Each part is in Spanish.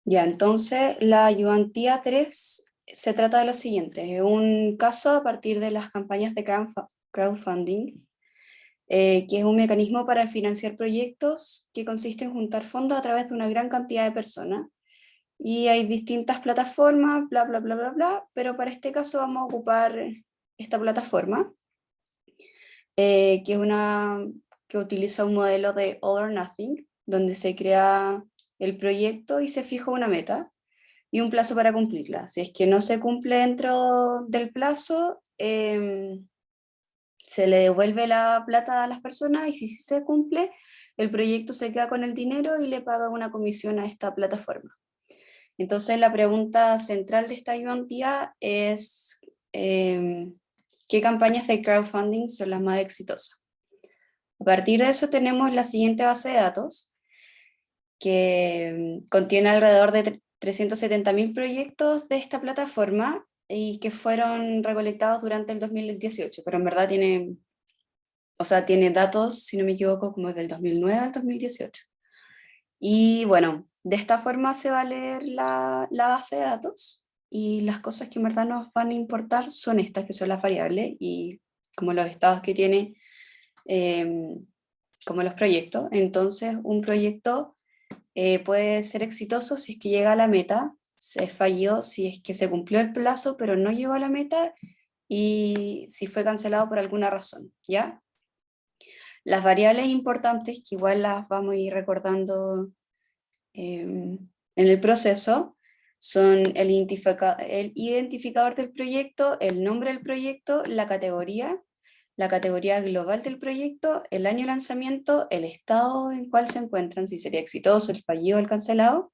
Ya, entonces la ayudantía 3 se trata de lo siguiente, es un caso a partir de las campañas de crowdfunding, que es un mecanismo para financiar proyectos que consiste en juntar fondos a través de una gran cantidad de personas. Y hay distintas plataformas, bla, bla, bla, bla, bla, pero para este caso vamos a ocupar esta plataforma, que es una que utiliza un modelo de All or Nothing, donde se crea el proyecto y se fija una meta y un plazo para cumplirla. Si es que no se cumple dentro del plazo, se le devuelve la plata a las personas y si sí se cumple, el proyecto se queda con el dinero y le paga una comisión a esta plataforma. Entonces la pregunta central de esta ayudantía es ¿qué campañas de crowdfunding son las más exitosas? A partir de eso tenemos la siguiente base de datos que contiene alrededor de 370.000 proyectos de esta plataforma y que fueron recolectados durante el 2018, pero en verdad tiene, o sea, tiene datos, si no me equivoco, como del 2009 al 2018. Y bueno, de esta forma se va a leer la base de datos y las cosas que en verdad nos van a importar son estas, que son las variables y como los estados que tiene, eh, como los proyectos. Entonces, un proyecto puede ser exitoso si es que llega a la meta, se falló si es que se cumplió el plazo pero no llegó a la meta y si fue cancelado por alguna razón, ¿ya? Las variables importantes, que igual las vamos a ir recordando en el proceso, son el identificador del proyecto, el nombre del proyecto, la categoría global del proyecto, el año de lanzamiento, el estado en cual se encuentran, si sería exitoso, el fallido, el cancelado,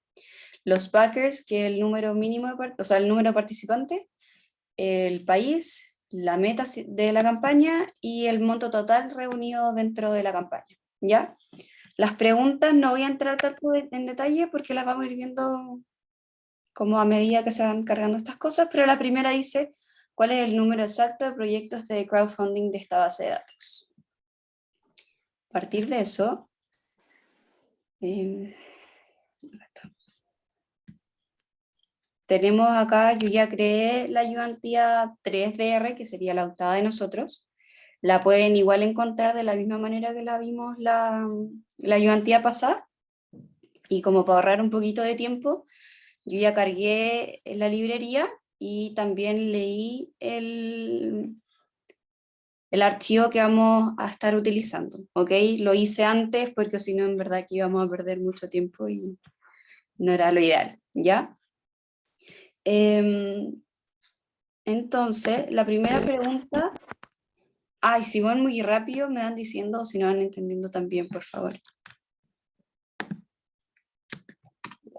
los backers, que es el número mínimo, o sea, el número de participantes, el país, la meta de la campaña y el monto total reunido dentro de la campaña, ¿ya? Las preguntas no voy a entrar tanto en detalle porque las vamos a ir viendo como a medida que se van cargando estas cosas, pero la primera dice, ¿cuál es el número exacto de proyectos de crowdfunding de esta base de datos? A partir de eso, eh, tenemos acá, yo ya creé la ayudantía 3DR, que sería la octava de nosotros. La pueden igual encontrar de la misma manera que la vimos la ayudantía pasada. Y como para ahorrar un poquito de tiempo, yo ya cargué la librería y también leí el archivo que vamos a estar utilizando, ¿ok? Lo hice antes porque si no, en verdad que íbamos a perder mucho tiempo y no era lo ideal, ¿ya? Entonces, la primera pregunta, ay, si van muy rápido me van diciendo o si no van entendiendo también, por favor.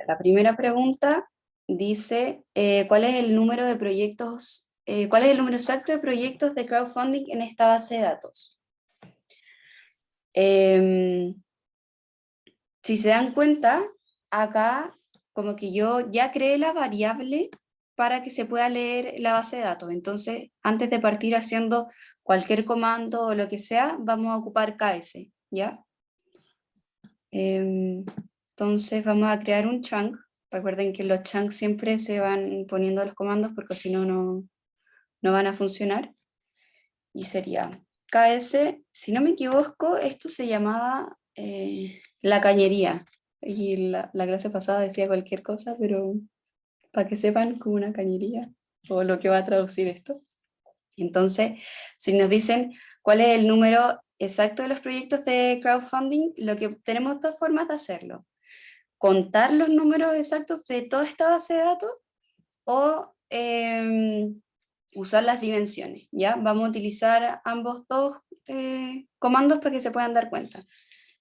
La primera pregunta dice, ¿cuál es el número de proyectos, cuál es el número exacto de proyectos de crowdfunding en esta base de datos? Si se dan cuenta, acá como que yo ya creé la variable para que se pueda leer la base de datos. Entonces, antes de partir haciendo cualquier comando o lo que sea, vamos a ocupar KS, ¿ya? Entonces vamos a crear un chunk. Recuerden que los chunks siempre se van poniendo los comandos porque si no, no van a funcionar. Y sería KS, si no me equivoco, esto se llamaba la cañería. Y la clase pasada decía cualquier cosa, pero para que sepan como una cañería o lo que va a traducir esto. Entonces, si nos dicen cuál es el número exacto de los proyectos de crowdfunding, lo que tenemos dos formas de hacerlo. Contar los números exactos de toda esta base de datos o usar las dimensiones, ¿ya? Vamos a utilizar ambos dos comandos para que se puedan dar cuenta.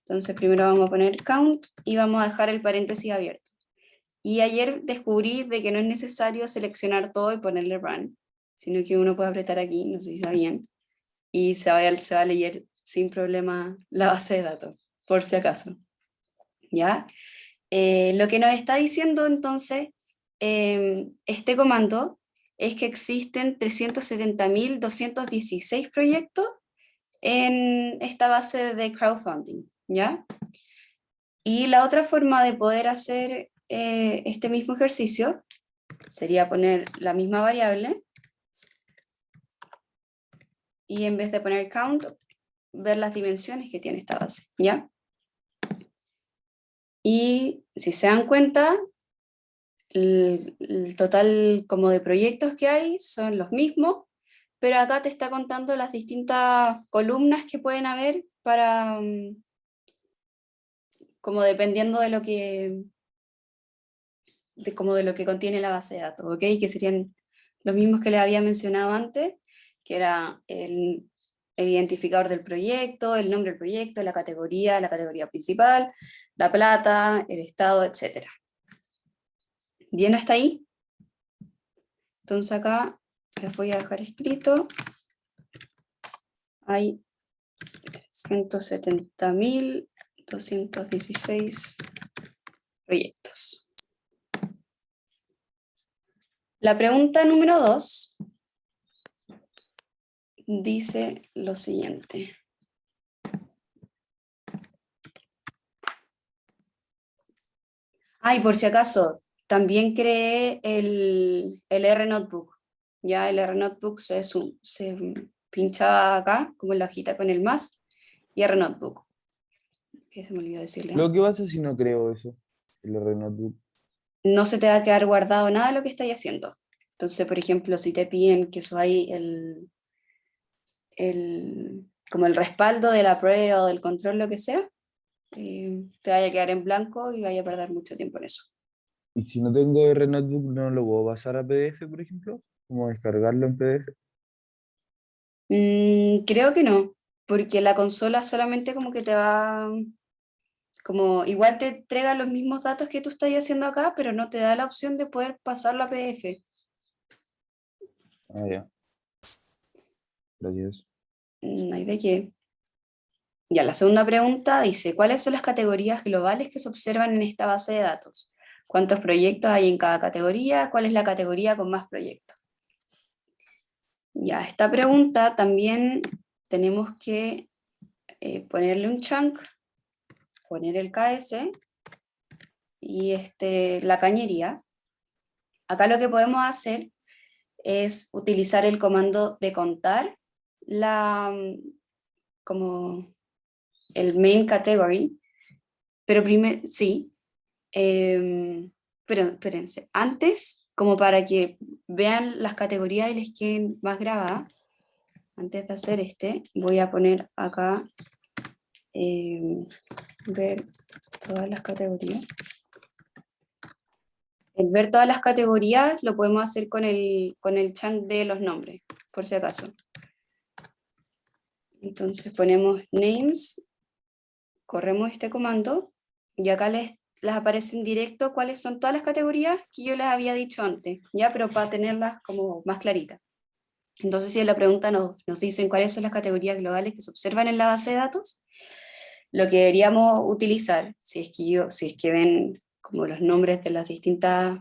Entonces primero vamos a poner count y vamos a dejar el paréntesis abierto. Y ayer descubrí de que no es necesario seleccionar todo y ponerle run, sino que uno puede apretar aquí, no sé si sabían, y se va a leer sin problema la base de datos, por si acaso. ¿Ya? Lo que nos está diciendo entonces este comando es que existen 370.216 proyectos en esta base de crowdfunding, ¿ya? Y la otra forma de poder hacer este mismo ejercicio, sería poner la misma variable, y en vez de poner count, ver las dimensiones que tiene esta base, ¿ya? Y si se dan cuenta, el total como de proyectos que hay son los mismos, pero acá te está contando las distintas columnas que pueden haber para, como dependiendo de lo que, como de lo que contiene la base de datos, ¿ok? Que serían los mismos que les había mencionado antes, que era el identificador del proyecto, el nombre del proyecto, la categoría principal, la plata, el estado, etc. ¿Bien hasta ahí? Entonces acá les voy a dejar escrito, hay 170.216 proyectos. La pregunta número 2 dice lo siguiente. Ah, y por si acaso, también creé el R-Notebook. Ya el R-Notebook se pincha acá, como en la hojita con el más, y R-Notebook. Que se me olvidó decirle, ¿no? Lo que pasa si no creo eso, el R-Notebook. No se te va a quedar guardado nada de lo que estáis haciendo. Entonces, por ejemplo, si te piden que subáis como el respaldo de la prueba o del control, lo que sea, te vaya a quedar en blanco y vaya a perder mucho tiempo en eso. Y si no tengo R-Notebook, ¿no lo puedo pasar a PDF, por ejemplo? ¿Cómo descargarlo en PDF? Creo que no, porque la consola solamente como que te va, como igual te entrega los mismos datos que tú estás haciendo acá, pero no te da la opción de poder pasarlo a PDF. Ah, ya. Gracias. No hay de qué. Ya, la segunda pregunta dice, ¿cuáles son las categorías globales que se observan en esta base de datos? ¿Cuántos proyectos hay en cada categoría? ¿Cuál es la categoría con más proyectos? Ya, esta pregunta también tenemos que ponerle un chunk, poner el KS y la cañería. Acá lo que podemos hacer es utilizar el comando de contar como el main category, pero primero, sí, pero espérense, antes, como para que vean las categorías y les queden más grabadas, antes de hacer voy a poner acá ver todas las categorías. El ver todas las categorías lo podemos hacer con el chunk de los nombres, por si acaso. Entonces ponemos names, corremos este comando y acá les aparece en directo cuáles son todas las categorías que yo les había dicho antes, ya, pero para tenerlas como más claritas. Entonces, si en la pregunta nos dicen cuáles son las categorías globales que se observan en la base de datos, lo que deberíamos utilizar, si es que ven como los nombres de las distintas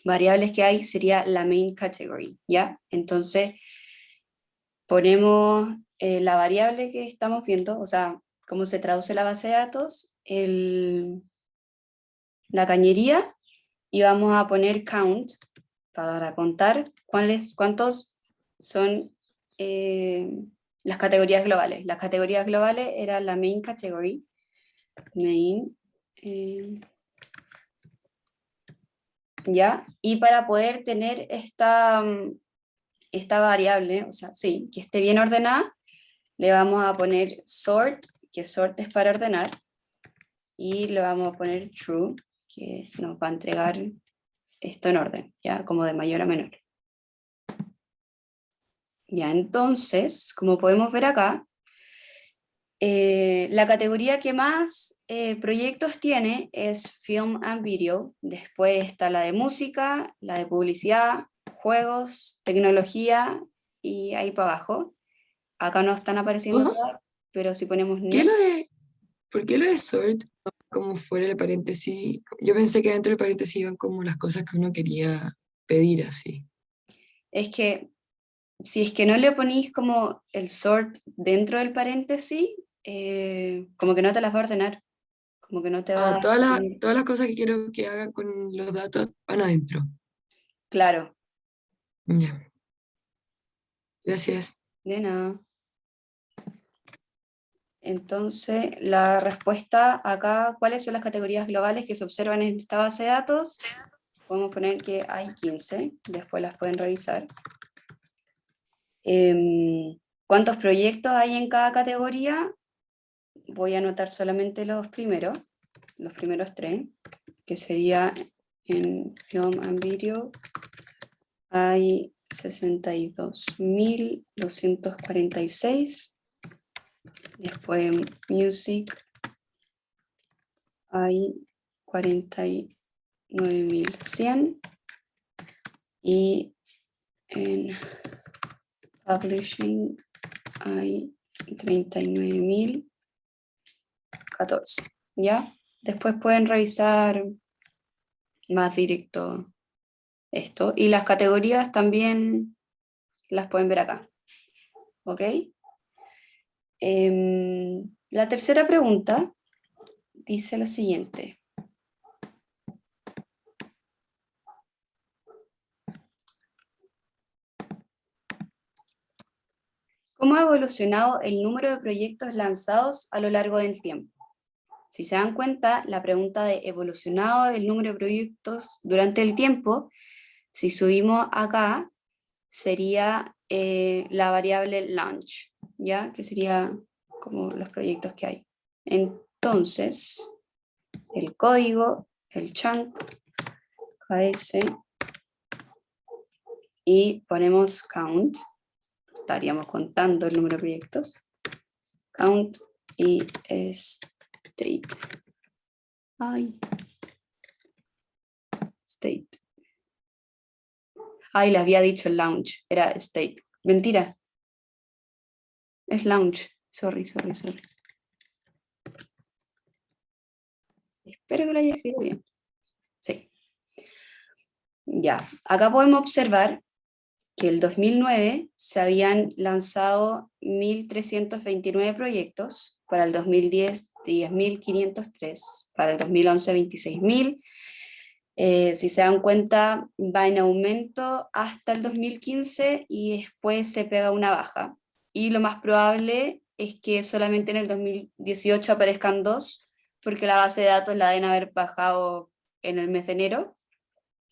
variables que hay, sería la main category, ¿ya? Entonces, ponemos la variable que estamos viendo, o sea, cómo se traduce la base de datos, la cañería, y vamos a poner count para contar cuántos son las categorías globales. Las categorías globales eran la main category, main, ¿ya? Y para poder tener esta variable, o sea, sí, que esté bien ordenada, le vamos a poner sort, que sort es para ordenar, y le vamos a poner true, que nos va a entregar esto en orden, ya como de mayor a menor. Ya, entonces, como podemos ver acá, la categoría que más proyectos tiene es Film and Video, después está la de música, la de publicidad, juegos, tecnología y ahí para abajo. Acá no están apareciendo ¿Oh? todas, pero si ponemos ¿Qué next, lo de, ¿Por qué lo de sort no va como fuera del paréntesis? Yo pensé que dentro del paréntesis iban como las cosas que uno quería pedir así. es que si es que no le ponéis como el sort dentro del paréntesis, como que no te las va a ordenar. Como que no te va a... Todas las cosas que quiero que hagan con los datos van adentro. Claro, Ya, gracias. de nada. Entonces, la respuesta acá, ¿cuáles son las categorías globales que se observan en esta base de datos? Podemos poner que hay 15, después las pueden revisar. ¿Cuántos proyectos hay en cada categoría? Voy a anotar solamente los primeros 3, que sería en Film and Video, hay 62.246, después en Music hay 49.100 y en Publishing hay 39.014, ¿ya? Después pueden revisar más directo esto. Y las categorías también las pueden ver acá. ¿Ok? La tercera pregunta dice lo siguiente. ¿Cómo ha evolucionado el número de proyectos lanzados a lo largo del tiempo? Si se dan cuenta, la pregunta de evolucionado el número de proyectos durante el tiempo, si subimos acá, sería la variable launch, ¿ya? Que sería como los proyectos que hay. Entonces, el código, el chunk, KS, y ponemos count, estaríamos contando el número de proyectos, count y state. Ay. State. Ay, le había dicho launch, era state. Mentira. Es launch. Sorry. Espero que lo haya escrito bien. Sí. Ya. Acá podemos observar que el 2009 se habían lanzado 1.329 proyectos, para el 2010 10.503, para el 2011 26.000. Si se dan cuenta, va en aumento hasta el 2015 y después se pega una baja. Y lo más probable es que solamente en el 2018 aparezcan 2, porque la base de datos la deben haber bajado en el mes de enero.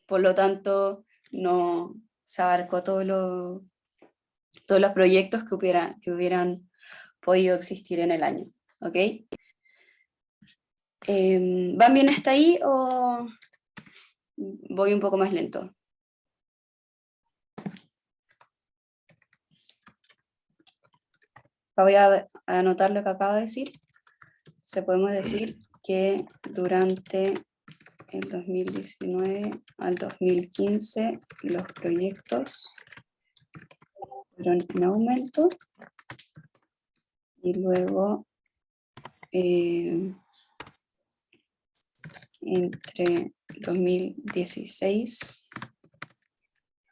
Por lo tanto, no se abarcó todos los proyectos que hubieran podido existir en el año. ¿Ok? ¿Van bien hasta ahí o voy un poco más lento? Voy a anotar lo que acabo de decir. Podemos decir que durante el 2019 al 2015 los proyectos fueron en aumento y luego entre 2016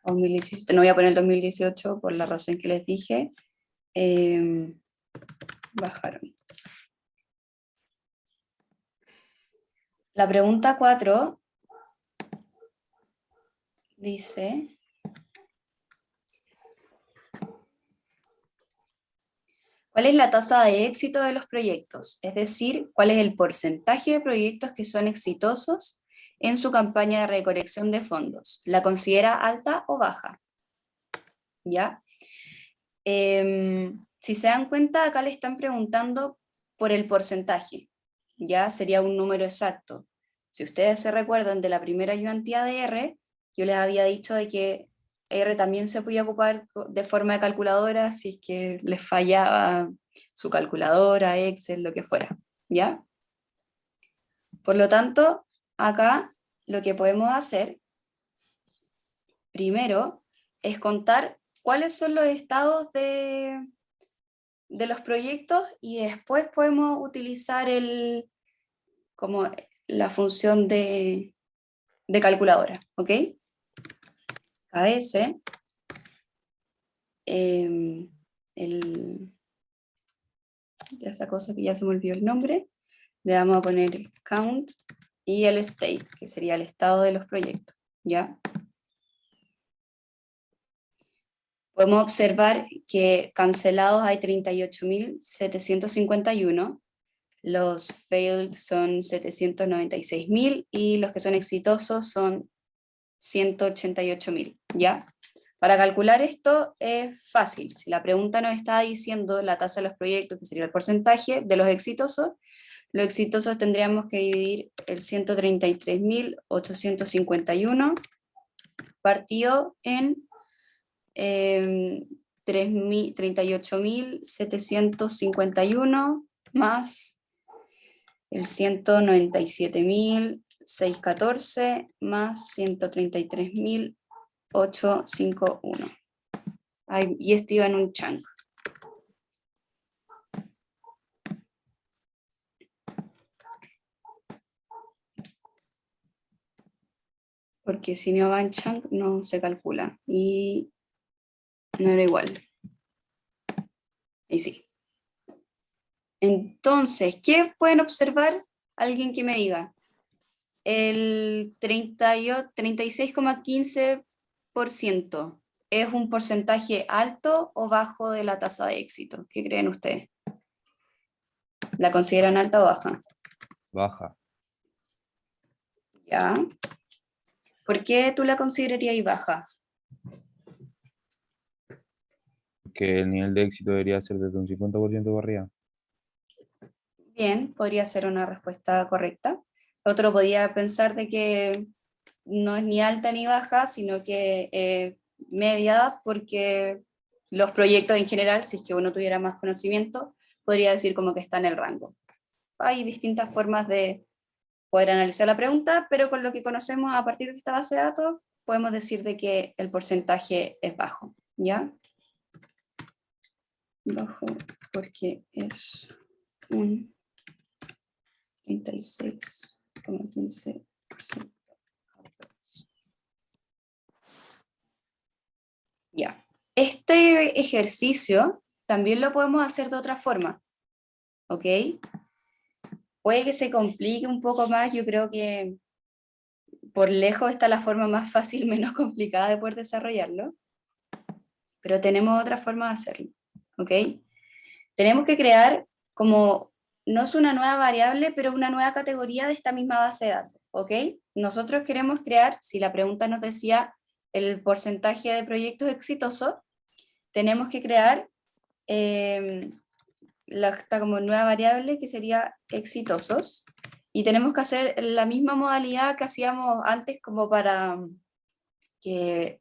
o 2017, no voy a poner 2018 por la razón que les dije, bajaron. La pregunta 4 dice: ¿cuál es la tasa de éxito de los proyectos? Es decir, ¿cuál es el porcentaje de proyectos que son exitosos en su campaña de recolección de fondos? ¿La considera alta o baja? ¿Ya? Si se dan cuenta, acá le están preguntando por el porcentaje. ¿Ya? Sería un número exacto. Si ustedes se recuerdan de la primera ayudantía de R, yo les había dicho de que R también se podía ocupar de forma de calculadora si es que les fallaba su calculadora, Excel, lo que fuera, ¿ya? Por lo tanto, acá lo que podemos hacer primero es contar cuáles son los estados de los proyectos y después podemos utilizar como la función de calculadora, ¿ok? KS, esa cosa que ya se me olvidó el nombre, Le vamos a poner count y el state, que sería el estado de los proyectos, ¿ya? Podemos observar que cancelados hay 38.751, los failed son 796.000 y los que son exitosos son 188.000, ¿ya? Para calcular esto es fácil. Si la pregunta nos está diciendo la tasa de los proyectos, que sería el porcentaje de los exitosos tendríamos que dividir el 133.851 partido en 38.751 más el 197.614 más 133.851. Y esto iba en un chunk. Porque si no va en chunk no se calcula. Y no era igual. Y sí. Entonces, ¿qué pueden observar? Alguien que me diga. El 36,15% ¿es un porcentaje alto o bajo de la tasa de éxito? ¿Qué creen ustedes? ¿La consideran alta o baja? Baja. ¿Ya? ¿Por qué tú la considerarías baja? Que el nivel de éxito debería ser desde un 50% para arriba. Bien, podría ser una respuesta correcta. Otro podría pensar de que no es ni alta ni baja, sino que media, porque los proyectos en general, si es que uno tuviera más conocimiento, podría decir como que está en el rango. Hay distintas formas de poder analizar la pregunta, pero con lo que conocemos a partir de esta base de datos, podemos decir de que el porcentaje es bajo, ¿ya? Bajo porque es un 36,15%. Ya. Este ejercicio también lo podemos hacer de otra forma, ¿ok? Puede que se complique un poco más, yo creo que por lejos está la forma más fácil, menos complicada de poder desarrollarlo, pero tenemos otra forma de hacerlo, ¿ok? Tenemos que crear como, no es una nueva variable, pero una nueva categoría de esta misma base de datos, ¿ok? Nosotros queremos crear, si la pregunta nos decía el porcentaje de proyectos exitosos, tenemos que crear esta como nueva variable que sería exitosos, y tenemos que hacer la misma modalidad que hacíamos antes como para que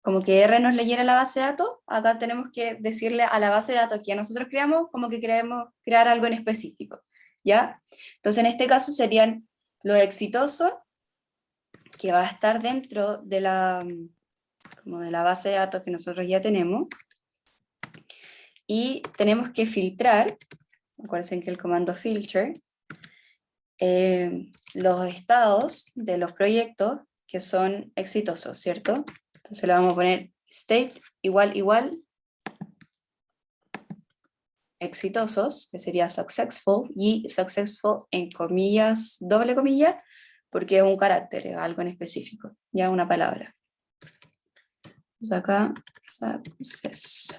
como que R nos leyera la base de datos. Acá tenemos que decirle a la base de datos que ya nosotros creamos como que queremos crear algo en específico, ¿ya? Entonces en este caso serían los exitosos, que va a estar dentro de como de la base de datos que nosotros ya tenemos, y tenemos que filtrar, acuérdense que el comando filter, los estados de los proyectos que son exitosos, ¿cierto? Entonces le vamos a poner state igual exitosos, que sería successful, y successful en comillas, doble comilla, porque es un carácter, es algo en específico, ya una palabra. Entonces acá, success.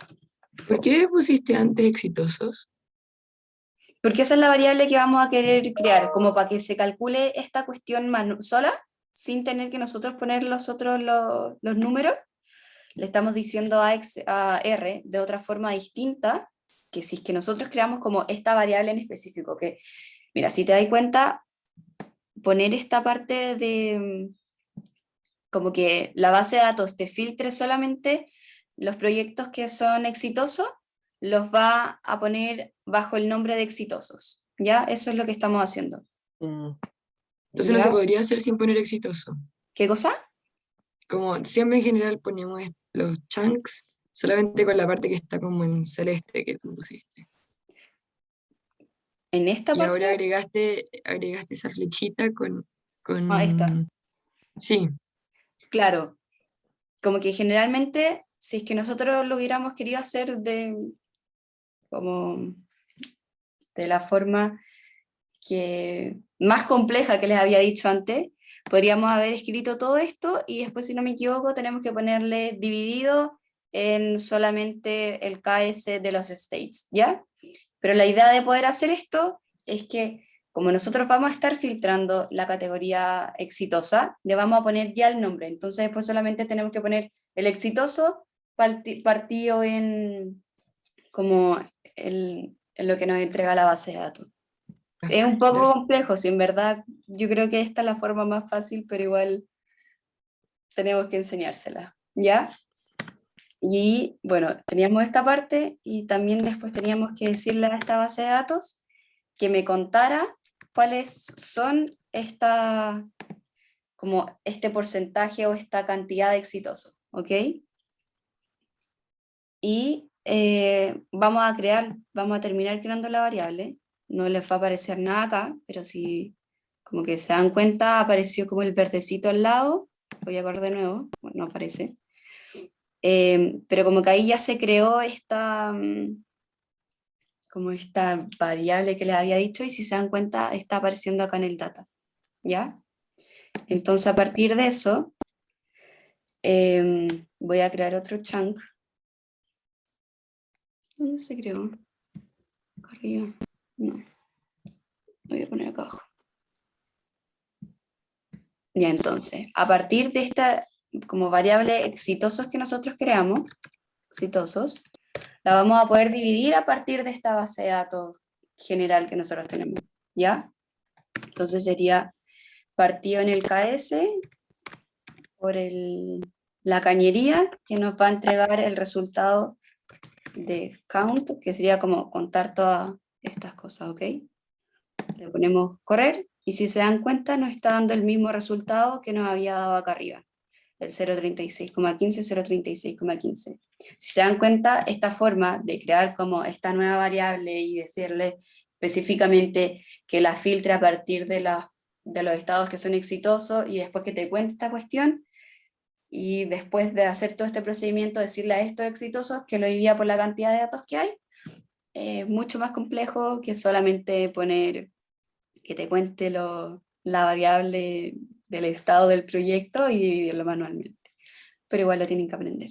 ¿Por qué pusiste antes exitosos? Porque esa es la variable que vamos a querer crear, como para que se calcule esta cuestión sola, sin tener que nosotros poner los números. Le estamos diciendo a R de otra forma distinta, que si es que nosotros creamos como esta variable en específico, que, mira, si te das cuenta, poner esta parte de, como que la base de datos te filtre solamente los proyectos que son exitosos, los va a poner bajo el nombre de exitosos, ¿ya? Eso es lo que estamos haciendo. Entonces no se ¿Ya? podría hacer sin poner exitoso. ¿Qué cosa? Como siempre en general ponemos los chunks solamente con la parte que está como en celeste que tú pusiste. En esta Y ahora parte, agregaste esa flechita esta, Sí, claro, como que generalmente, si es que nosotros lo hubiéramos querido hacer como de la forma más compleja que les había dicho antes, podríamos haber escrito todo esto y después, si no me equivoco, tenemos que ponerle dividido en solamente el KS de los states, ¿ya? Pero la idea de poder hacer esto es que, como nosotros vamos a estar filtrando la categoría exitosa, le vamos a poner ya el nombre. Entonces después solamente tenemos que poner el exitoso partido en, como en lo que nos entrega la base de datos. Es un poco Gracias. complejo, si en verdad yo creo que esta es la forma más fácil, pero igual tenemos que enseñársela, ¿ya? Y bueno, teníamos esta parte y también después teníamos que decirle a esta base de datos que me contara cuáles son como este porcentaje o esta cantidad de exitosos, ¿ok? Y vamos a terminar creando la variable. No les va a aparecer nada acá, pero si como que se dan cuenta, apareció como el verdecito al lado. Voy a correr de nuevo, bueno, no aparece. Pero como que ahí ya se creó como esta variable que les había dicho, y si se dan cuenta, está apareciendo acá en el data, ¿ya? Entonces, a partir de eso, voy a crear otro chunk. ¿Dónde se creó? Acá arriba. No. Lo voy a poner acá abajo. Ya, entonces, a partir de esta como variable exitosos que nosotros creamos, exitosos, la vamos a poder dividir a partir de esta base de datos general que nosotros tenemos, ¿ya? Entonces sería partido en el KS por la cañería, que nos va a entregar el resultado de count, que sería como contar todas estas cosas, ¿ok? Le ponemos correr, y si se dan cuenta nos está dando el mismo resultado que nos había dado acá arriba, el 0,36,15, 0,36,15. Si se dan cuenta, esta forma de crear como esta nueva variable y decirle específicamente que la filtre a partir de los estados que son exitosos y después que te cuente esta cuestión, y después de hacer todo este procedimiento decirle a estos exitosos que lo divida por la cantidad de datos que hay, mucho más complejo que solamente poner que te cuente la variable del estado del proyecto y dividirlo manualmente. Pero igual lo tienen que aprender.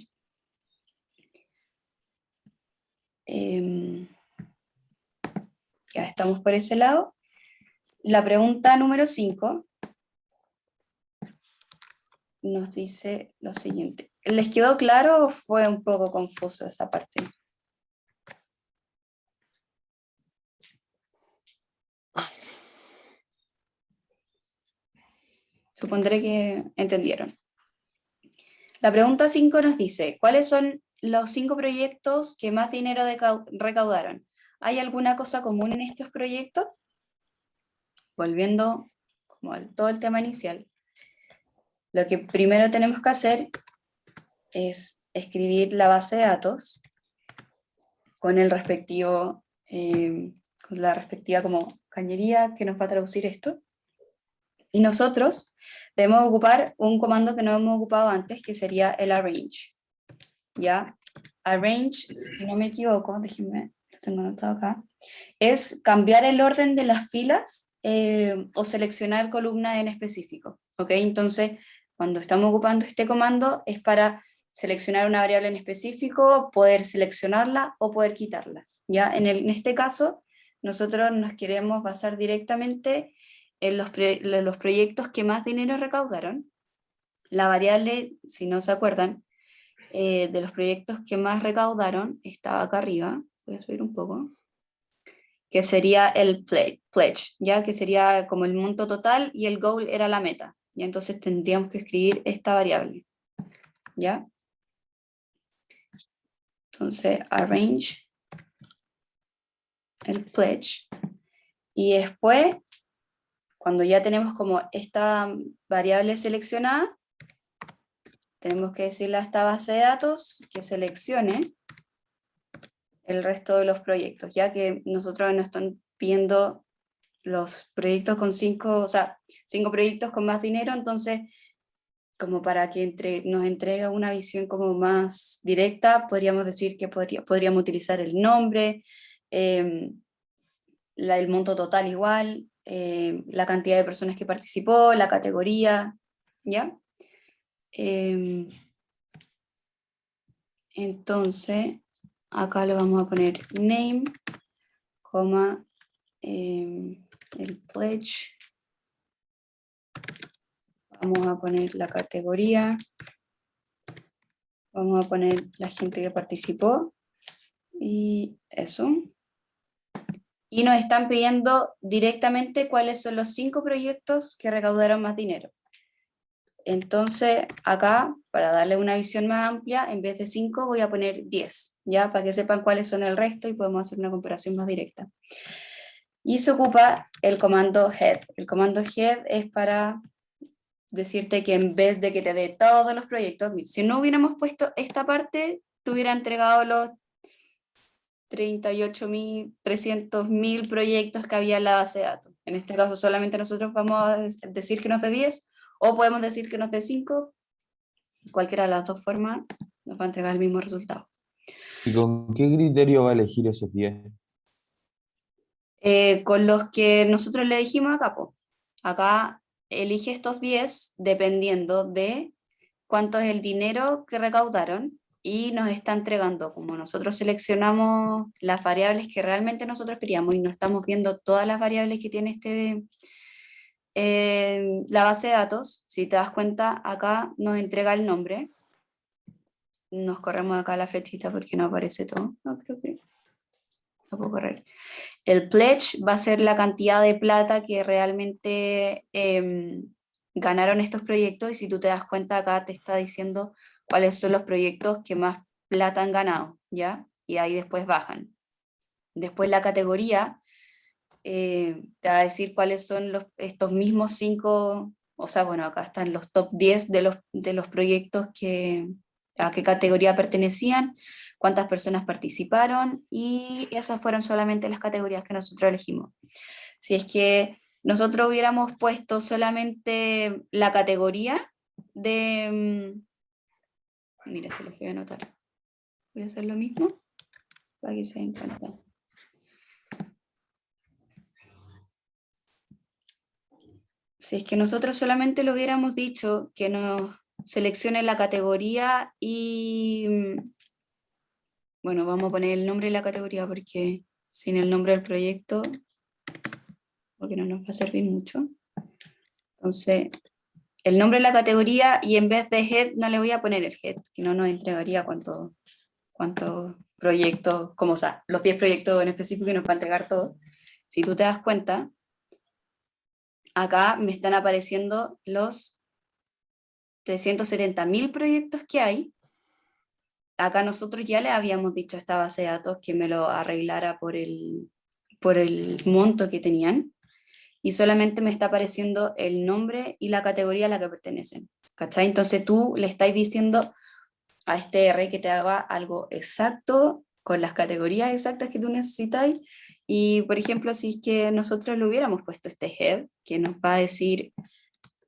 Ya estamos por ese lado. La pregunta número 5 nos dice lo siguiente. ¿Les quedó claro o fue un poco confuso esa parte? Supondré que entendieron. La pregunta 5 nos dice, ¿cuáles son los 5 proyectos que más dinero recaudaron? ¿Hay alguna cosa común en estos proyectos? Volviendo como a todo el tema inicial, lo que primero tenemos que hacer es escribir la base de datos con el respectivo, con la respectiva como cañería que nos va a traducir esto. Y nosotros debemos ocupar un comando que no hemos ocupado antes, que sería el arrange. ¿Ya? Arrange, si no me equivoco, déjenme, lo tengo anotado acá, es cambiar el orden de las filas o seleccionar columnas en específico. ¿Ok? Entonces, cuando estamos ocupando este comando es para seleccionar una variable en específico, poder seleccionarla o poder quitarla. ¿Ya? En este caso, nosotros nos queremos basar directamente en los proyectos que más dinero recaudaron. La variable, si no se acuerdan, de los proyectos que más recaudaron estaba acá arriba, voy a subir un poco, que sería el pledge, ya que sería como el monto total y el goal era la meta. Y entonces tendríamos que escribir esta variable, ¿ya? Entonces, arrange el pledge. Y después, cuando ya tenemos como esta variable seleccionada, tenemos que decirle a esta base de datos que seleccione el resto de los proyectos, ya que nosotros nos están pidiendo los proyectos con 5 proyectos con más dinero, entonces como para que nos entregue una visión como más directa, podríamos decir que podríamos utilizar el nombre, el monto total igual, la cantidad de personas que participó, la categoría, ¿ya? Entonces, acá le vamos a poner name, coma, el pledge. Vamos a poner la categoría. Vamos a poner la gente que participó. Y eso. Y nos están pidiendo directamente cuáles son los 5 proyectos que recaudaron más dinero. Entonces, acá, para darle una visión más amplia, en vez de 5 voy a poner 10, ¿ya? Para que sepan cuáles son el resto y podemos hacer una comparación más directa. Y se ocupa el comando head. El comando head es para decirte que en vez de que te dé todos los proyectos, si no hubiéramos puesto esta parte, te hubiera entregado los 38.300.000 proyectos que había en la base de datos. En este caso solamente nosotros vamos a decir que nos dé 10, o podemos decir que nos dé 5, cualquiera de las dos formas nos va a entregar el mismo resultado. ¿Y con qué criterio va a elegir esos 10? Con los que nosotros le dijimos acá, po. Acá elige estos 10 dependiendo de cuánto es el dinero que recaudaron y nos está entregando, como nosotros seleccionamos las variables que realmente nosotros queríamos y no estamos viendo todas las variables que tiene la base de datos. Si te das cuenta, acá nos entrega el nombre. Nos corremos acá la flechita porque no aparece todo. No, creo que no puedo correr. El pledge va a ser la cantidad de plata que realmente ganaron estos proyectos, y si tú te das cuenta acá te está diciendo cuáles son los proyectos que más plata han ganado, ¿ya? Y ahí después bajan. Después la categoría te va a decir cuáles son estos mismos 5, o sea, bueno, acá están los top 10 de los proyectos a qué categoría pertenecían, cuántas personas participaron, y esas fueron solamente las categorías que nosotros elegimos. Si es que nosotros hubiéramos puesto solamente la categoría mira, se los voy a anotar. Voy a hacer lo mismo para que se den cuenta. Si es que nosotros solamente le hubiéramos dicho que nos seleccione la categoría y, bueno, vamos a poner el nombre de la categoría porque sin el nombre del proyecto, porque no nos va a servir mucho. Entonces, el nombre de la categoría, y en vez de head no le voy a poner el head, que no nos entregaría cuántos proyectos, como o sea, los 10 proyectos en específico, y nos va a entregar todo. Si tú te das cuenta, acá me están apareciendo los 370.000 proyectos que hay. Acá nosotros ya le habíamos dicho a esta base de datos que me lo arreglara por el monto que tenían, y solamente me está apareciendo el nombre y la categoría a la que pertenecen, ¿cachai? Entonces tú le estás diciendo a este R que te haga algo exacto, con las categorías exactas que tú necesitáis, y por ejemplo, si es que nosotros le hubiéramos puesto este head, que nos va a decir,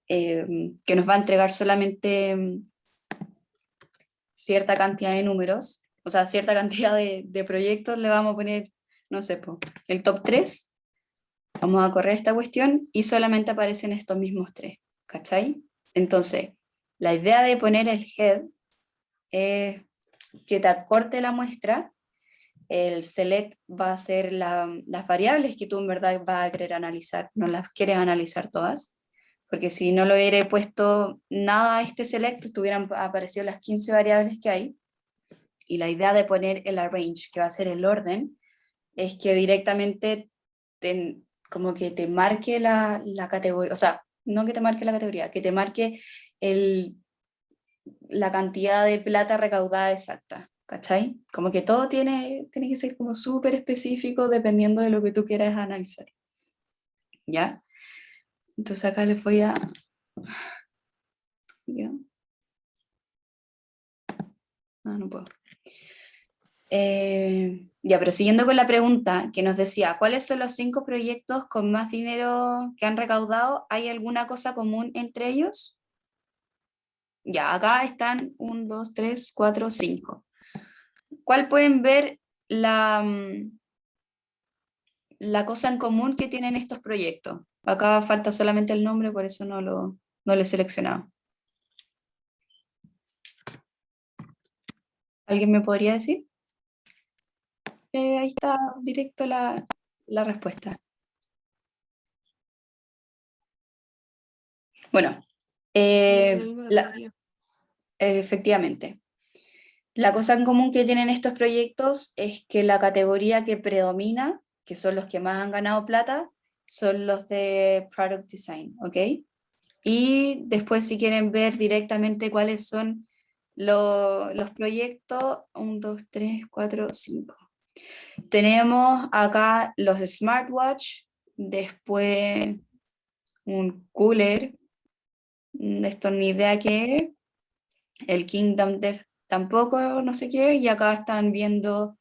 que nos va a entregar solamente cierta cantidad de números, o sea, cierta cantidad de proyectos, le vamos a poner, no sé, el top 3, vamos a correr esta cuestión y solamente aparecen estos mismos 3, ¿cachai? Entonces, la idea de poner el head es que te acorte la muestra. El select va a ser las variables que tú en verdad vas a querer analizar, no las quieres analizar todas, porque si no lo hubiera puesto nada a este select, te hubieran aparecido las 15 variables que hay, y la idea de poner el arrange, que va a ser el orden, es que directamente como que te marque la categoría, o sea, no que te marque la categoría, que te marque la cantidad de plata recaudada exacta, ¿cachai? Como que todo tiene que ser como súper específico dependiendo de lo que tú quieras analizar, ¿ya? Entonces acá les voy a... ¿Ya? Ah, no puedo. Ya, pero siguiendo con la pregunta que nos decía, ¿cuáles son los 5 proyectos con más dinero que han recaudado? ¿Hay alguna cosa común entre ellos? Ya, acá están 1, 2, 3, 4, 5. ¿Cuál pueden ver la cosa en común que tienen estos proyectos. Acá falta solamente el nombre, por eso no lo he seleccionado. ¿Alguien me podría decir? Ahí está directo la respuesta. Bueno, efectivamente. La cosa en común que tienen estos proyectos es que la categoría que predomina, que son los que más han ganado plata, son los de Product Design, ¿ok? Y después si quieren ver directamente cuáles son los proyectos, 1, 2, 3, 4, 5. Tenemos acá los smartwatch, después un cooler, esto ni idea qué es, el Kingdom Dev tampoco, no sé qué, y acá están viendo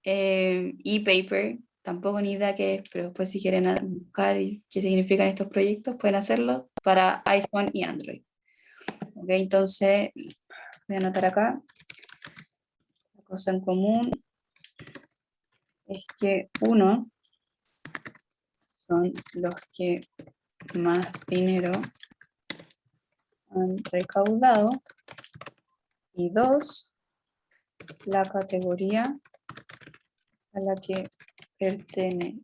e-paper, tampoco ni idea qué es, pero después si quieren buscar qué significan estos proyectos, pueden hacerlo para iPhone y Android. Ok, entonces voy a anotar acá, la cosa en común es que uno, son los que más dinero han recaudado, y 2, la categoría a la que pertenecen.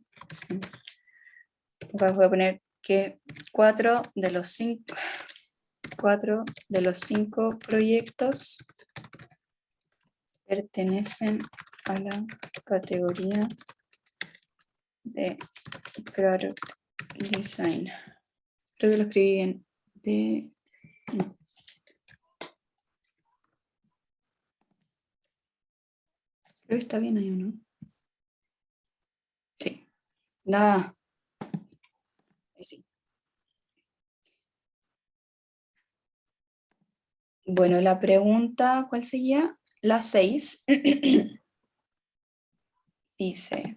Acá voy a poner que 4 de los 5 proyectos pertenecen a la categoría de Product Design. Creo que lo escribí bien. No. Creo que está bien ahí, ¿o no? Sí. Ahí sí. Bueno, la pregunta, ¿cuál sería? La 6. Dice: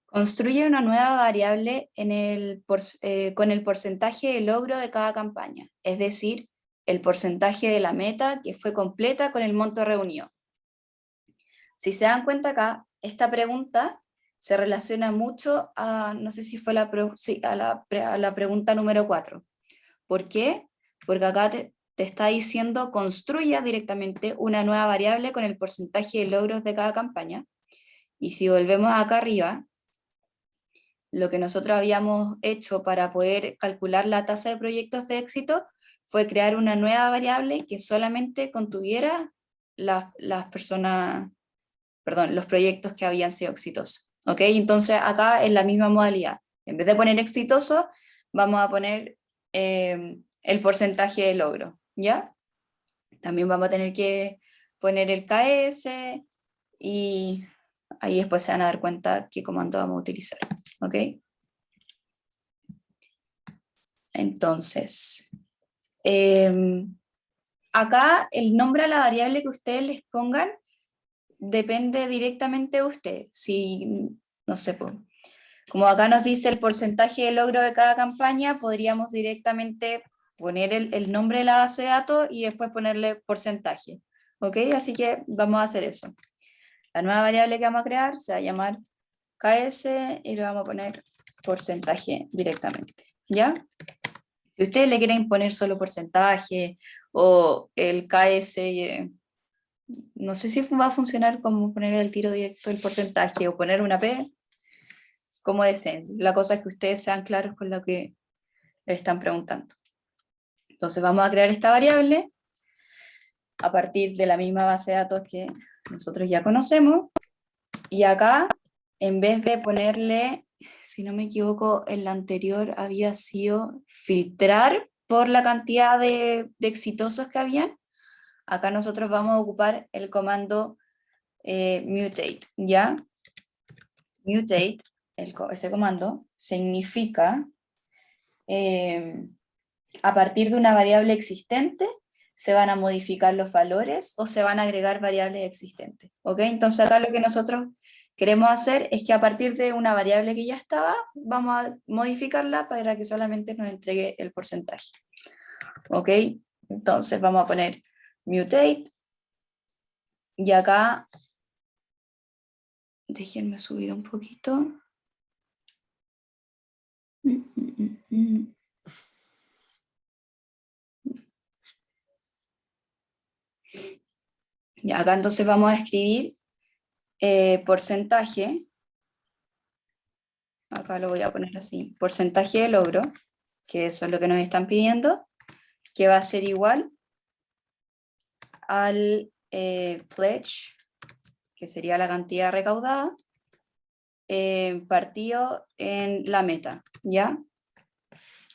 construye una nueva variable con el porcentaje de logro de cada campaña, es decir, el porcentaje de la meta que fue completa con el monto reunido. Si se dan cuenta acá, esta pregunta se relaciona mucho a, no sé si fue a la pregunta número 4. ¿Por qué? Porque acá te está diciendo construya directamente una nueva variable con el porcentaje de logros de cada campaña. Y si volvemos acá arriba, lo que nosotros habíamos hecho para poder calcular la tasa de proyectos de éxito fue crear una nueva variable que solamente contuviera los proyectos que habían sido exitosos. ¿Ok? Entonces acá es la misma modalidad. En vez de poner exitoso, vamos a poner el porcentaje de logro, ¿ya? También vamos a tener que poner el KS y ahí después se van a dar cuenta qué comando vamos a utilizar, ¿ok? Entonces, acá el nombre a la variable que ustedes les pongan depende directamente de usted. Si, no sé, como acá nos dice el porcentaje de logro de cada campaña, podríamos directamente poner el nombre de la base de datos y después ponerle porcentaje. ¿Ok? Así que vamos a hacer eso. La nueva variable que vamos a crear se va a llamar KS y le vamos a poner porcentaje directamente. ¿Ya? Si ustedes le quieren poner solo porcentaje o el KS, no sé si va a funcionar como poner el tiro directo el porcentaje o poner una P, como deseen. La cosa es que ustedes sean claros con lo que le están preguntando. Entonces vamos a crear esta variable a partir de la misma base de datos que nosotros ya conocemos. Y acá, en vez de ponerle, si no me equivoco, en la anterior había sido filtrar por la cantidad de exitosos que habían, acá nosotros vamos a ocupar el comando mutate, ¿ya? Mutate, ese comando, significa a partir de una variable existente se van a modificar los valores o se van a agregar variables existentes, ¿ok? Entonces acá lo que nosotros queremos hacer es que a partir de una variable que ya estaba, vamos a modificarla para que solamente nos entregue el porcentaje, ¿ok? Entonces vamos a poner mutate, y acá, déjenme subir un poquito. Y acá entonces vamos a escribir porcentaje, acá lo voy a poner así, porcentaje de logro, que eso es lo que nos están pidiendo, que va a ser igual al pledge, que sería la cantidad recaudada, partido en la meta, ¿ya?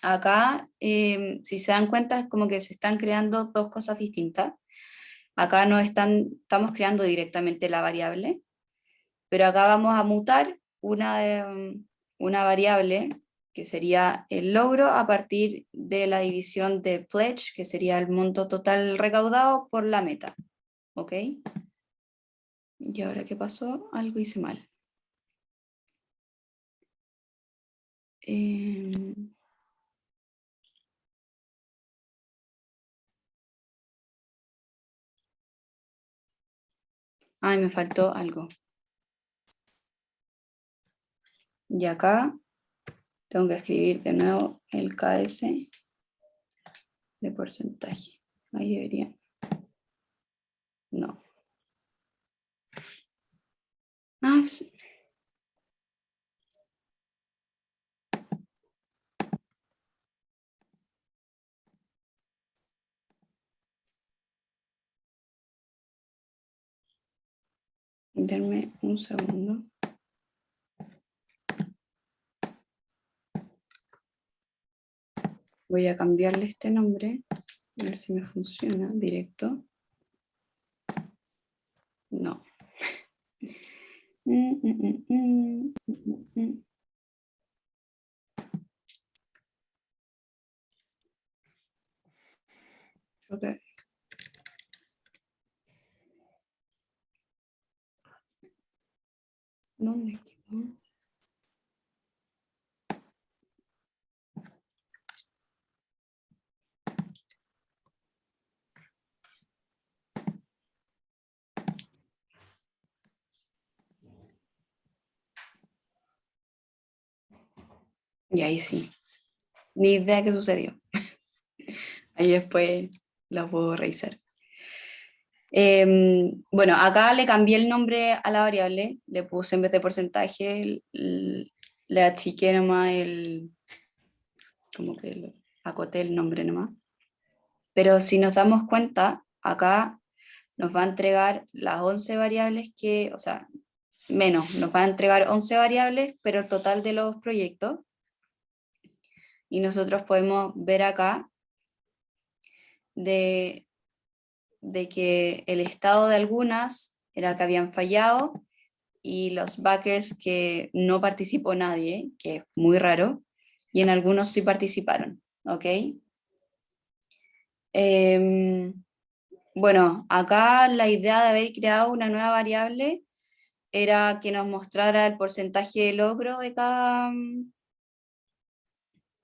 Acá, si se dan cuenta, es como que se están creando dos cosas distintas. Acá no estamos creando directamente la variable, pero acá vamos a mutar una variable que sería el logro a partir de la división de pledge, que sería el monto total recaudado por la meta. ¿Ok? ¿Y ahora qué pasó? Algo hice mal. Ay, me faltó algo. Y acá tengo que escribir de nuevo el KS de porcentaje. Ahí debería. No. Ah, sí. Denme un segundo. Voy a cambiarle este nombre. A ver si me funciona directo. No. Ok. ¿Dónde quedó? Y ahí sí. Ni idea qué sucedió. Ahí después la puedo revisar. Bueno, acá le cambié el nombre a la variable, le puse en vez de porcentaje, le achiqué nomás como que acoté el nombre nomás. Pero si nos damos cuenta, acá nos va a entregar las 11 variables o sea, menos, nos va a entregar 11 variables, pero el total de los proyectos. Y nosotros podemos ver acá de que el estado de algunas era que habían fallado y los backers que no participó nadie, que es muy raro, y en algunos sí participaron, ¿ok? Bueno, acá la idea de haber creado una nueva variable era que nos mostrara el porcentaje de logro de cada,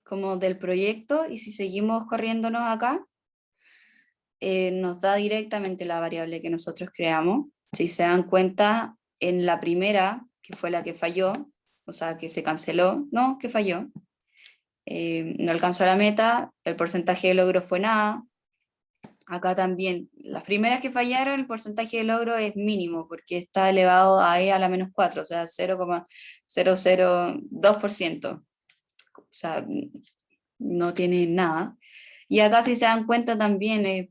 como del proyecto, y si seguimos corriéndonos acá, nos da directamente la variable que nosotros creamos. Si se dan cuenta, en la primera, que fue la que falló, o sea, que se canceló, no, que falló, no alcanzó la meta, el porcentaje de logro fue nada. Acá también, las primeras que fallaron, el porcentaje de logro es mínimo, porque está elevado a e a la menos 4, o sea, 0,002%. O sea, no tiene nada. Y acá, si se dan cuenta, también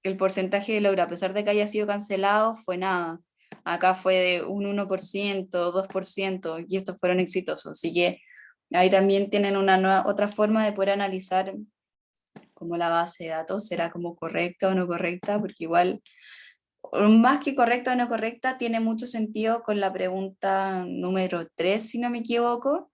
el porcentaje de logro, a pesar de que haya sido cancelado, fue nada. Acá fue de un 1%, 2%, y estos fueron exitosos. Así que ahí también tienen otra forma de poder analizar como la base de datos, será como correcta o no correcta, porque igual, más que correcta o no correcta, tiene mucho sentido con la pregunta número 3, si no me equivoco,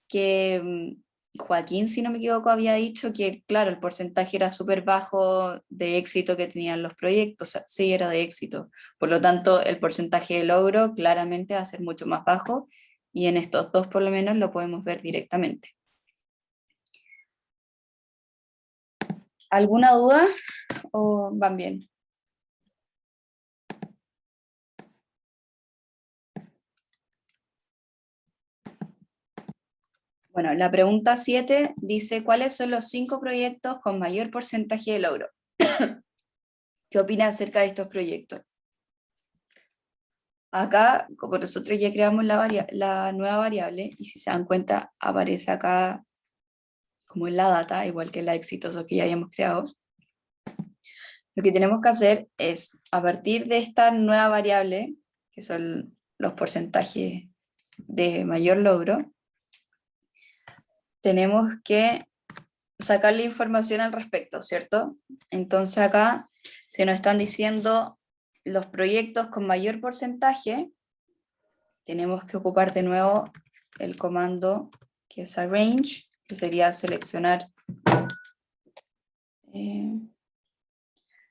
que Joaquín, si no me equivoco, había dicho que, claro, el porcentaje era súper bajo de éxito que tenían los proyectos, o sea, sí era de éxito. Por lo tanto, el porcentaje de logro claramente va a ser mucho más bajo, y en estos dos por lo menos lo podemos ver directamente. ¿Alguna duda o van bien? Bueno, la pregunta 7 dice, ¿cuáles son los 5 proyectos con mayor porcentaje de logro? ¿Qué opinas acerca de estos proyectos? Acá, como nosotros ya creamos la nueva variable, y si se dan cuenta, aparece acá como en la data, igual que la exitoso que ya hayamos creado. Lo que tenemos que hacer es, a partir de esta nueva variable, que son los porcentajes de mayor logro, tenemos que sacarle información al respecto, ¿cierto? Entonces acá se nos están diciendo los proyectos con mayor porcentaje, tenemos que ocupar de nuevo el comando que es arrange, que sería seleccionar,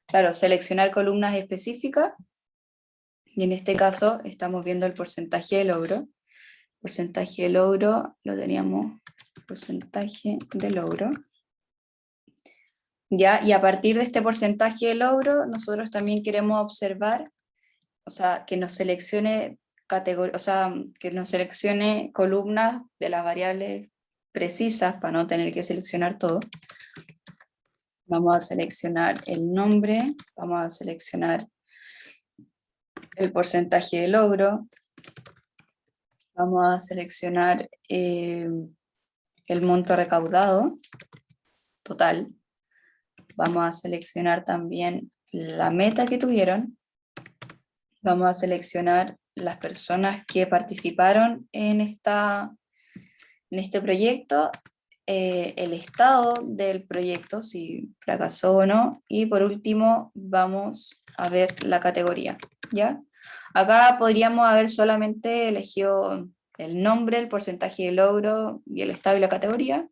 claro, seleccionar columnas específicas, y en este caso estamos viendo el porcentaje de logro. Porcentaje de logro, lo teníamos, porcentaje de logro. ¿Ya? Y a partir de este porcentaje de logro, nosotros también queremos observar, o sea, que nos seleccione o sea, que nos seleccione columnas de las variables precisas para no tener que seleccionar todo. Vamos a seleccionar el nombre, vamos a seleccionar el porcentaje de logro, vamos a seleccionar el monto recaudado total, vamos a seleccionar también la meta que tuvieron, vamos a seleccionar las personas que participaron en este proyecto, el estado del proyecto, si fracasó o no, y por último vamos a ver la categoría, ¿ya? Acá podríamos haber solamente elegido el nombre, el porcentaje de logro y el estado y la categoría,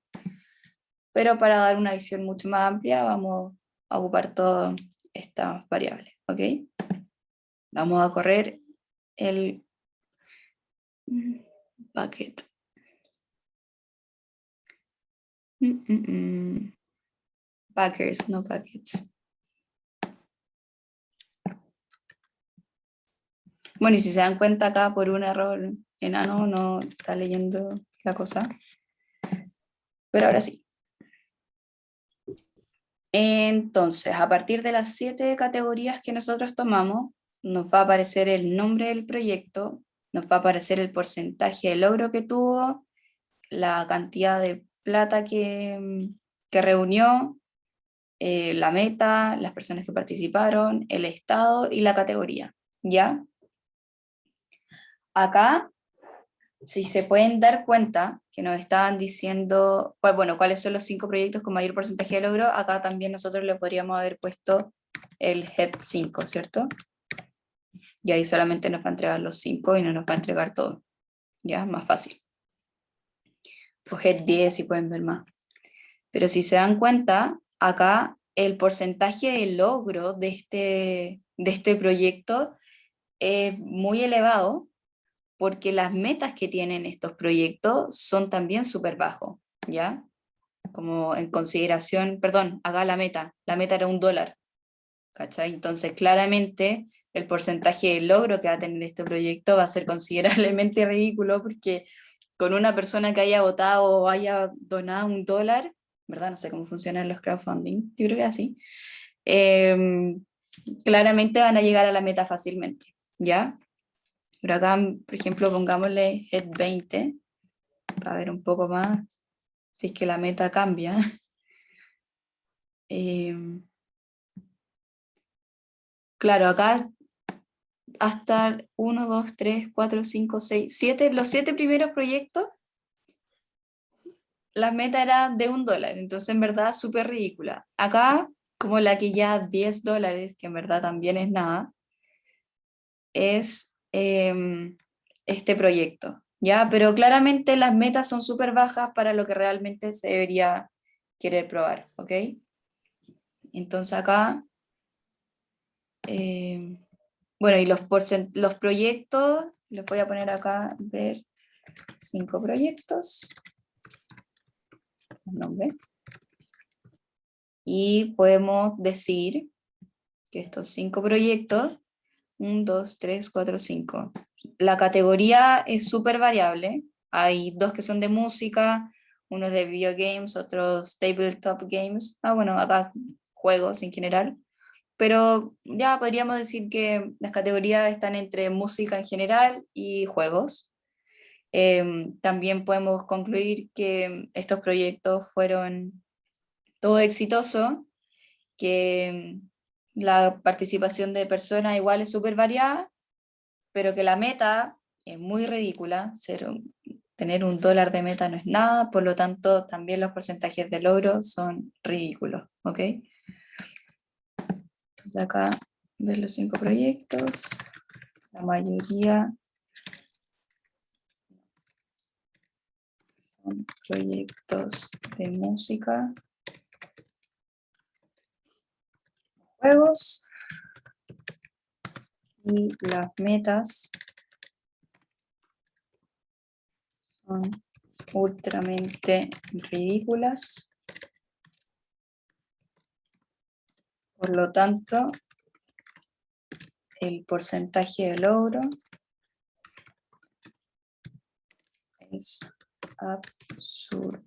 pero para dar una visión mucho más amplia vamos a ocupar todas estas variables, ¿ok? Vamos a correr el bucket. Packers, no packets. Bueno, y si se dan cuenta acá por un error enano no está leyendo la cosa. Pero ahora sí. Entonces, a partir de las 7 categorías que nosotros tomamos, nos va a aparecer el nombre del proyecto, nos va a aparecer el porcentaje de logro que tuvo, la cantidad de plata que reunió, la meta, las personas que participaron, el estado y la categoría, ¿ya? Acá, si se pueden dar cuenta que nos estaban diciendo, pues, bueno, cuáles son los 5 proyectos con mayor porcentaje de logro, acá también nosotros le podríamos haber puesto el Head 5, ¿cierto? Y ahí solamente nos va a entregar los 5 y no nos va a entregar todo, ¿ya? Más fácil. O Head 10 si pueden ver más. Pero si se dan cuenta, acá el porcentaje de logro de este proyecto es muy elevado, porque las metas que tienen estos proyectos son también súper bajos, ¿ya? Como en consideración, perdón, haga la meta era $1, ¿cachai? Entonces claramente el porcentaje de logro que va a tener este proyecto va a ser considerablemente ridículo, porque con una persona que haya votado o haya donado $1, ¿verdad? No sé cómo funcionan los crowdfunding, yo creo que así, claramente van a llegar a la meta fácilmente, ¿ya? Pero acá, por ejemplo, pongámosle Head 20, para ver un poco más, si es que la meta cambia. Claro, acá hasta 1, 2, 3, 4, 5, 6, 7, los 7 primeros proyectos, la meta era de $1, entonces en verdad súper ridícula. Acá, como la que ya $10, que en verdad también es nada, es este proyecto, ¿ya? Pero claramente las metas son súper bajas para lo que realmente se debería querer probar, ¿ok? Entonces acá, bueno, y los proyectos, les voy a poner acá, ver 5 proyectos, nombre, y podemos decir que estos 5 proyectos, 1, 2, 3, 4, 5, la categoría es súper variable, hay 2 que son de música, unos de video games, otros tabletop games, bueno, acá juegos en general, pero ya podríamos decir que las categorías están entre música en general y juegos. También podemos concluir que estos proyectos fueron todo exitosos, que la participación de personas igual es súper variada, pero que la meta es muy ridícula, tener $1 de meta no es nada, por lo tanto también los porcentajes de logro son ridículos, ¿ok? Entonces acá ves los 5 proyectos, la mayoría son proyectos de música, juegos, y las metas son ultramente ridículas. Por lo tanto, el porcentaje de logro es absurdo.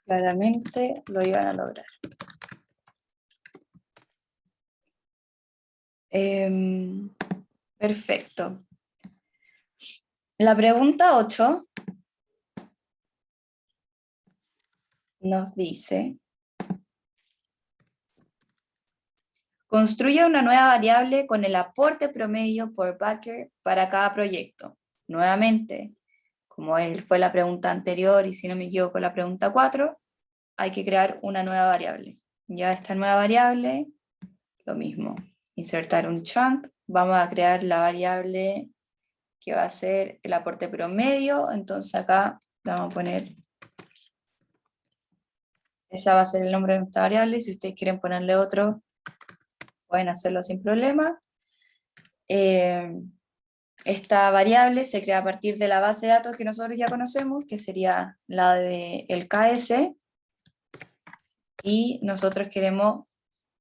Claramente lo iban a lograr. Perfecto. La pregunta 8 nos dice: construye una nueva variable con el aporte promedio por backer para cada proyecto. Nuevamente, como fue la pregunta anterior y si no me equivoco la pregunta 4, hay que crear una nueva variable. Ya esta nueva variable, lo mismo, insertar un chunk, vamos a crear la variable que va a ser el aporte promedio, entonces acá vamos a poner, esa va a ser el nombre de nuestra variable, si ustedes quieren ponerle otro, pueden hacerlo sin problema. Esta variable se crea a partir de la base de datos que nosotros ya conocemos, que sería la del KS, y nosotros queremos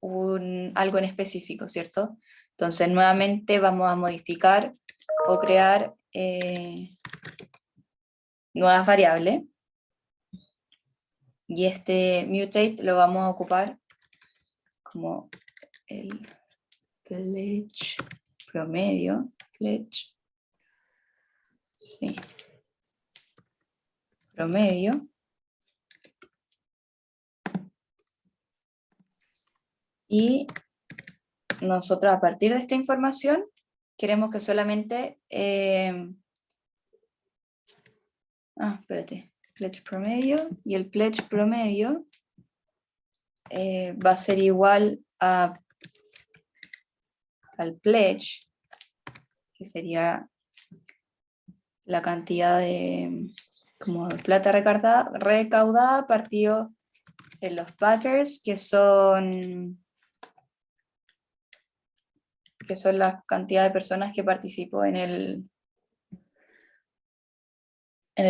algo en específico, ¿cierto? Entonces nuevamente vamos a modificar o crear nuevas variables, y este mutate lo vamos a ocupar como el pledge promedio, pledge, sí, promedio, y nosotros a partir de esta información queremos que solamente, espérate, pledge promedio, y el pledge promedio va a ser igual al pledge, que sería la cantidad de como plata recaudada partido en los backers, que son la cantidad de personas que participó en el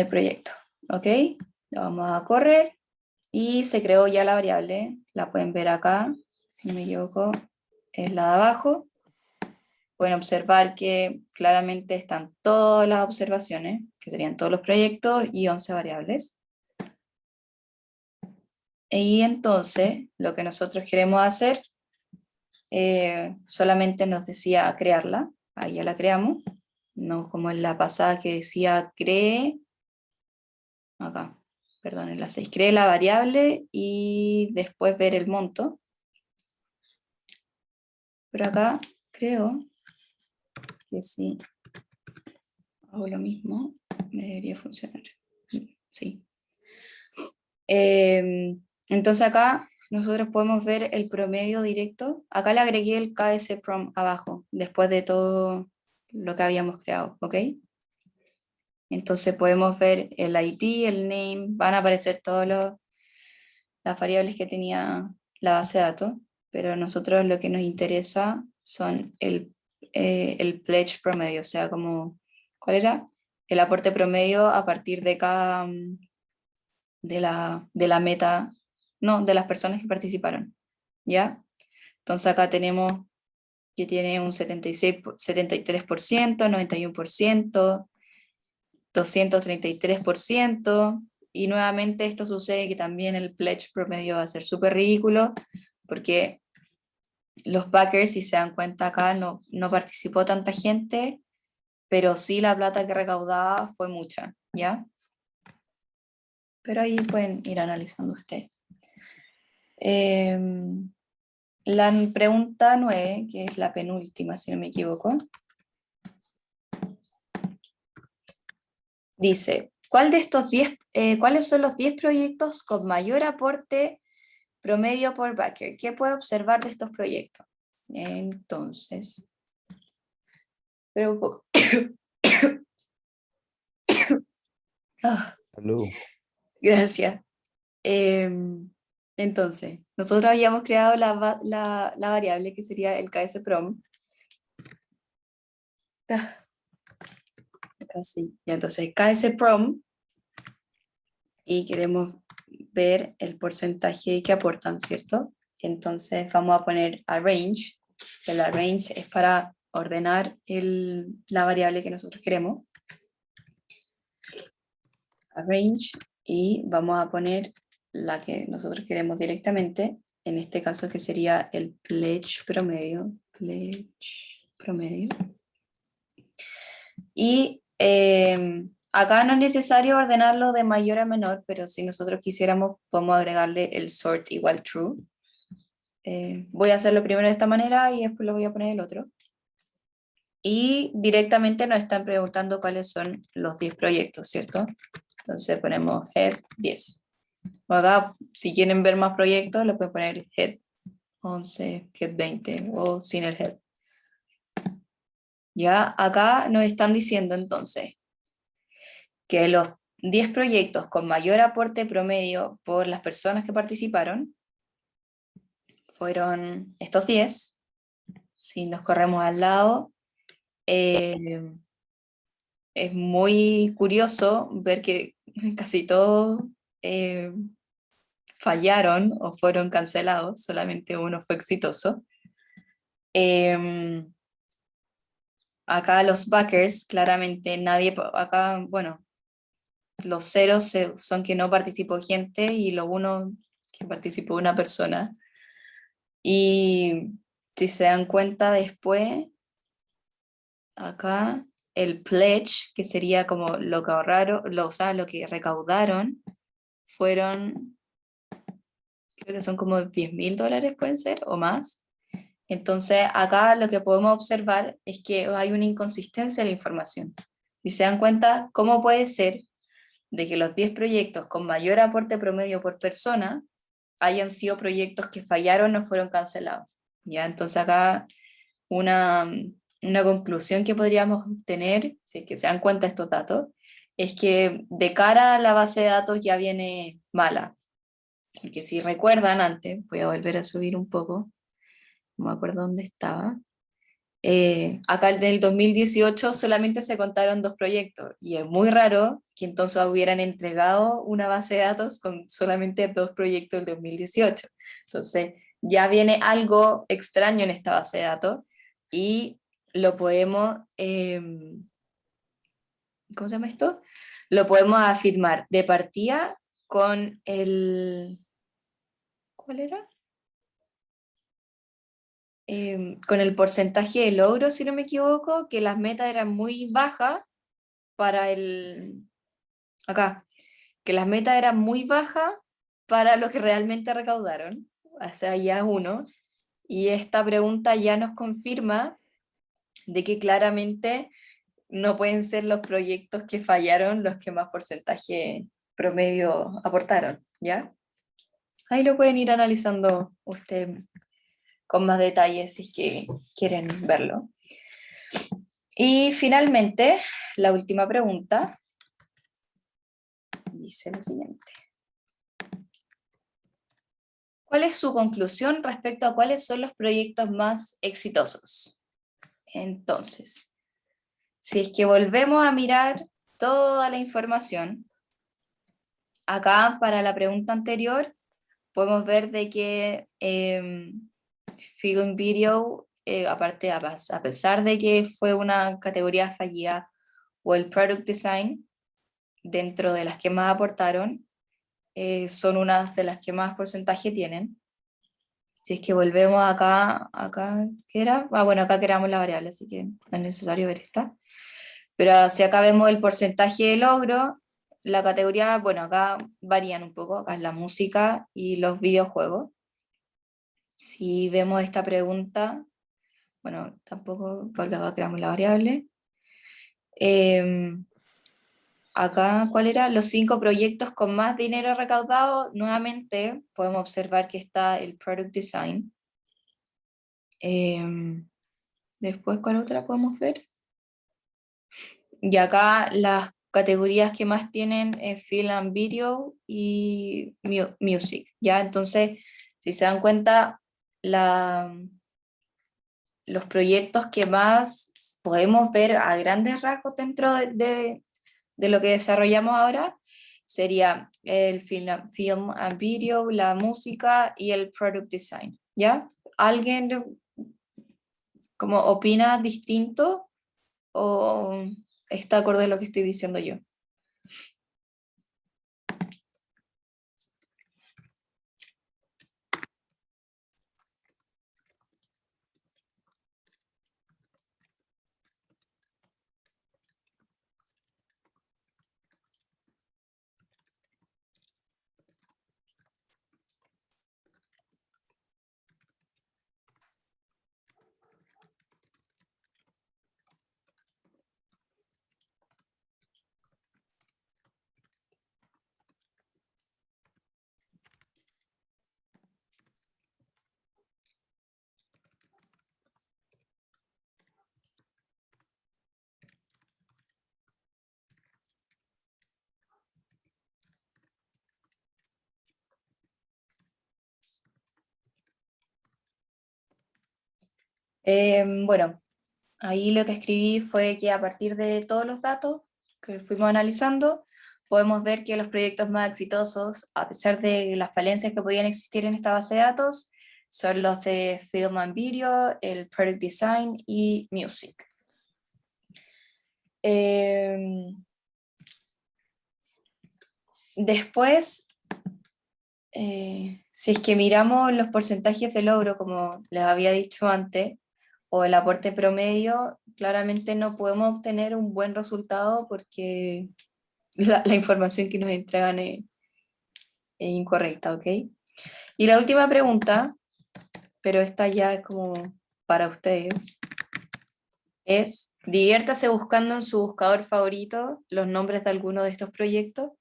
proyecto. ¿Ok? Lo vamos a correr y se creó ya la variable, la pueden ver acá, si no me equivoco, es la de abajo. Pueden observar que claramente están todas las observaciones, que serían todos los proyectos y 11 variables. Y entonces, lo que nosotros queremos hacer, solamente nos decía crearla, ahí ya la creamos, no como en la pasada que decía cree, acá, perdón, en la 6, cree la variable y después ver el monto. Pero acá creo que si hago lo mismo, me debería funcionar. Sí. Entonces acá nosotros podemos ver el promedio directo. Acá le agregué el KS prom abajo, después de todo lo que habíamos creado, ¿ok? Entonces podemos ver el ID, el name, van a aparecer todas las variables que tenía la base de datos, pero a nosotros lo que nos interesa son el pledge promedio, o sea, como, ¿cuál era? El aporte promedio a partir de cada, de la meta, no, de las personas que participaron, ¿ya? Entonces acá tenemos que tiene un 76, 73%, 91%, 233%, y nuevamente esto sucede que también el pledge promedio va a ser súper ridículo, porque los backers, si se dan cuenta acá, no participó tanta gente, pero sí la plata que recaudaba fue mucha, ¿ya? Pero ahí pueden ir analizando ustedes. La pregunta 9, que es la penúltima, si no me equivoco, dice, ¿cuáles son los 10 proyectos con mayor aporte promedio por backer? ¿Qué puede observar de estos proyectos? Entonces, pero un poco. Ah, Salud. gracias. Entonces, nosotros habíamos creado la variable que sería el KS prom. Así. Y entonces KS prom, y queremos ver el porcentaje que aportan, ¿cierto? Entonces vamos a poner arrange, que el arrange es para ordenar la variable que nosotros queremos. Arrange, y vamos a poner la que nosotros queremos directamente, en este caso que sería el pledge promedio. Y acá no es necesario ordenarlo de mayor a menor, pero si nosotros quisiéramos, podemos agregarle el sort igual true. Voy a hacerlo primero de esta manera y después lo voy a poner el otro. Y directamente nos están preguntando cuáles son los 10 proyectos, ¿cierto? Entonces ponemos head 10. O acá, si quieren ver más proyectos, le pueden poner head 11, head 20 o sin el head. Ya acá nos están diciendo entonces que los 10 proyectos con mayor aporte promedio por las personas que participaron fueron estos 10. Si nos corremos al lado, es muy curioso ver que casi todos fallaron o fueron cancelados, solamente uno fue exitoso. Acá los backers, claramente nadie, acá, bueno, los ceros son que no participó gente y los unos que participó una persona. Y si se dan cuenta después, acá el pledge, que sería como lo que ahorraron, o sea, lo que recaudaron, fueron, creo que son como $10.000, pueden ser, o más. Entonces, acá lo que podemos observar es que hay una inconsistencia en la información. Si se dan cuenta, ¿cómo puede ser de que los 10 proyectos con mayor aporte promedio por persona hayan sido proyectos que fallaron o fueron cancelados? ¿Ya? Entonces acá una conclusión que podríamos tener, si es que se dan cuenta de estos datos, es que de cara a la base de datos ya viene mala. Porque si recuerdan antes, voy a volver a subir un poco, no me acuerdo dónde estaba. Acá en el 2018 solamente se contaron 2 proyectos y es muy raro que entonces hubieran entregado una base de datos con solamente 2 proyectos del 2018. Entonces ya viene algo extraño en esta base de datos y lo podemos, ¿cómo se llama esto? Lo podemos afirmar de partida con el, ¿cuál era? Con el porcentaje de logro, si no me equivoco, que las metas eran muy bajas para acá, que las metas eran muy bajas para lo que realmente recaudaron, o sea, ya uno, y esta pregunta ya nos confirma de que claramente no pueden ser los proyectos que fallaron los que más porcentaje promedio aportaron, ¿ya? Ahí lo pueden ir analizando ustedes con más detalles si es que quieren verlo. Y finalmente, la última pregunta dice lo siguiente. ¿Cuál es su conclusión respecto a cuáles son los proyectos más exitosos? Entonces, si es que volvemos a mirar toda la información, acá para la pregunta anterior, podemos ver de que Film Video, a pesar de que fue una categoría fallida, o el Product Design, dentro de las que más aportaron, son unas de las que más porcentaje tienen. Si es que volvemos acá, ¿qué era? Bueno, acá creamos la variable, así que no es necesario ver esta. Pero si acá vemos el porcentaje de logro, la categoría, bueno, acá varían un poco, acá es la música y los videojuegos. Si vemos esta pregunta, bueno, tampoco, porque acá creamos la variable. Acá, ¿cuál era? Los 5 proyectos con más dinero recaudado. Nuevamente podemos observar que está el Product Design. Después, ¿cuál otra podemos ver? Y acá las categorías que más tienen es Film and Video y Music, ¿ya? Entonces, si se dan cuenta, los proyectos que más podemos ver a grandes rasgos dentro de lo que desarrollamos ahora sería el film and video, la música y el product design, ¿ya? ¿Alguien como opina distinto o está acorde a lo que estoy diciendo yo? Bueno, ahí lo que escribí fue que a partir de todos los datos que fuimos analizando, podemos ver que los proyectos más exitosos, a pesar de las falencias que podían existir en esta base de datos, son los de Film and Video, el Product Design y Music. Después, si es que miramos los porcentajes de logro, como les había dicho antes, o el aporte promedio, claramente no podemos obtener un buen resultado porque la información que nos entregan es incorrecta, ¿ok? Y la última pregunta, pero esta ya es como para ustedes, es: diviértase buscando en su buscador favorito los nombres de alguno de estos proyectos.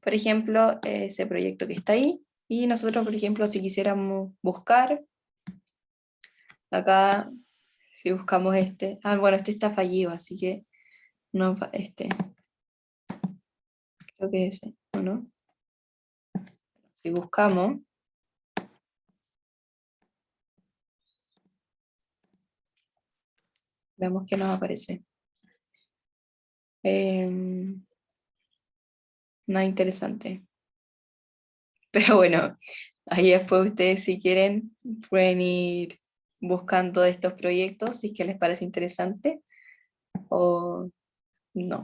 Por ejemplo, ese proyecto que está ahí, y nosotros, por ejemplo, si quisiéramos buscar, acá, si buscamos este, bueno, este está fallido, así que no, este, creo que es ese, ¿o no? Si buscamos, vemos que nos aparece. Nada interesante. Pero bueno, ahí después ustedes, si quieren, pueden ir buscando estos proyectos si es que les parece interesante o no.